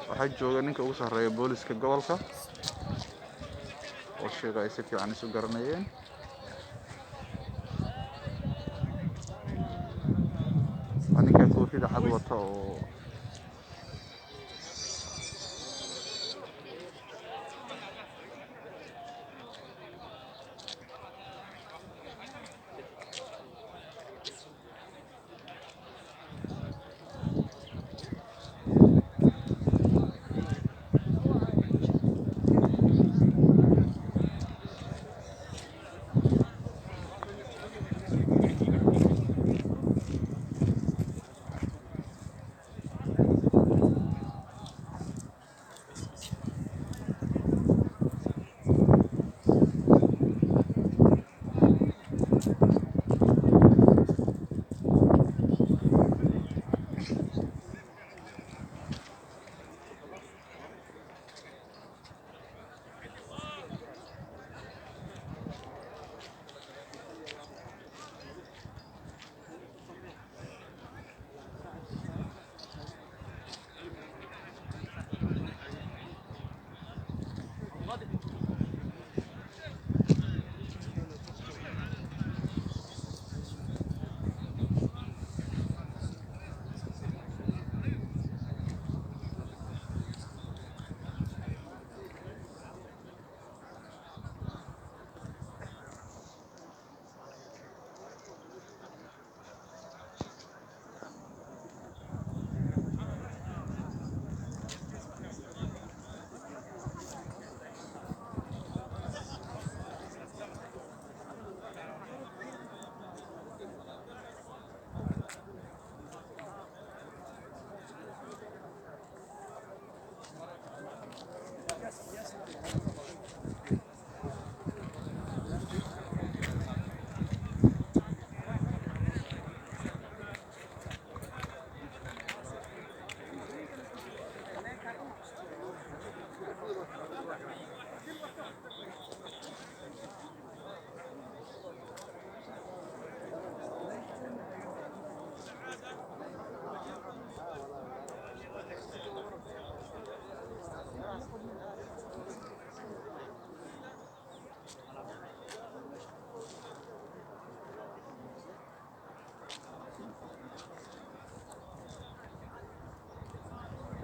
waxaa jooga ninka ugu sarreeya booliska gobolka oo sheega ay si fiican isu garanayeen. waa ninka koofida cad wata oo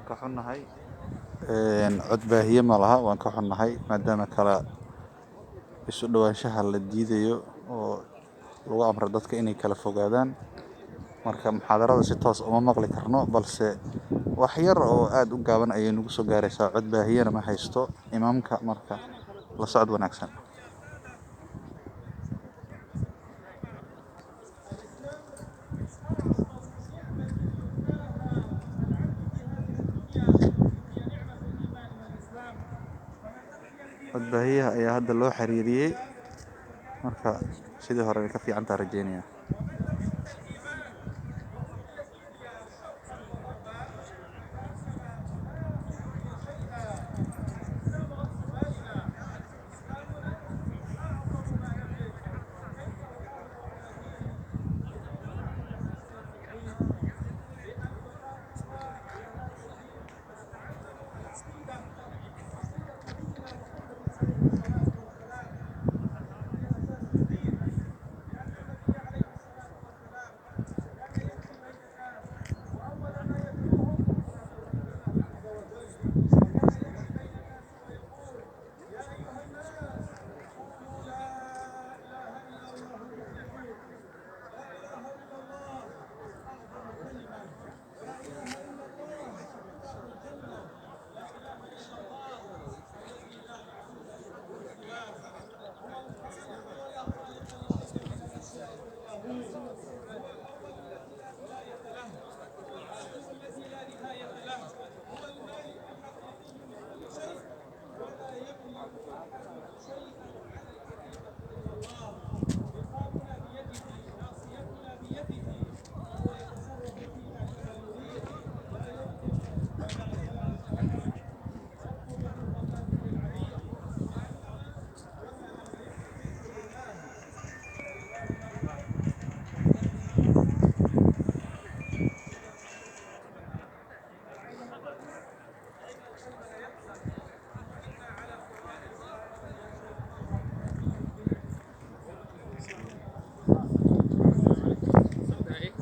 ka xunnahay cod baahiye ma laha. waan ka xunnahay maadaama kala isu dhawaanshaha la diidayo oo lagu amro dadka inay kala fogaadaan. marka muxaadarada si toos uma maqli karno, balse wax yar oo aad u gaaban ayay nagu soo gaaraysaa. cod baahiyana ma haysto imaamka, marka la socod wanaagsan. cod baahiyaha ayaa hadda loo xiriiriyey, marka sidii hore way ka fiicantaa rajeynaya.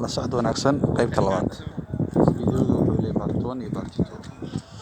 la socod wanaagsan qaybta labaad. Fiidiyowga wuxuu leeyahay part 1 iyo part 2.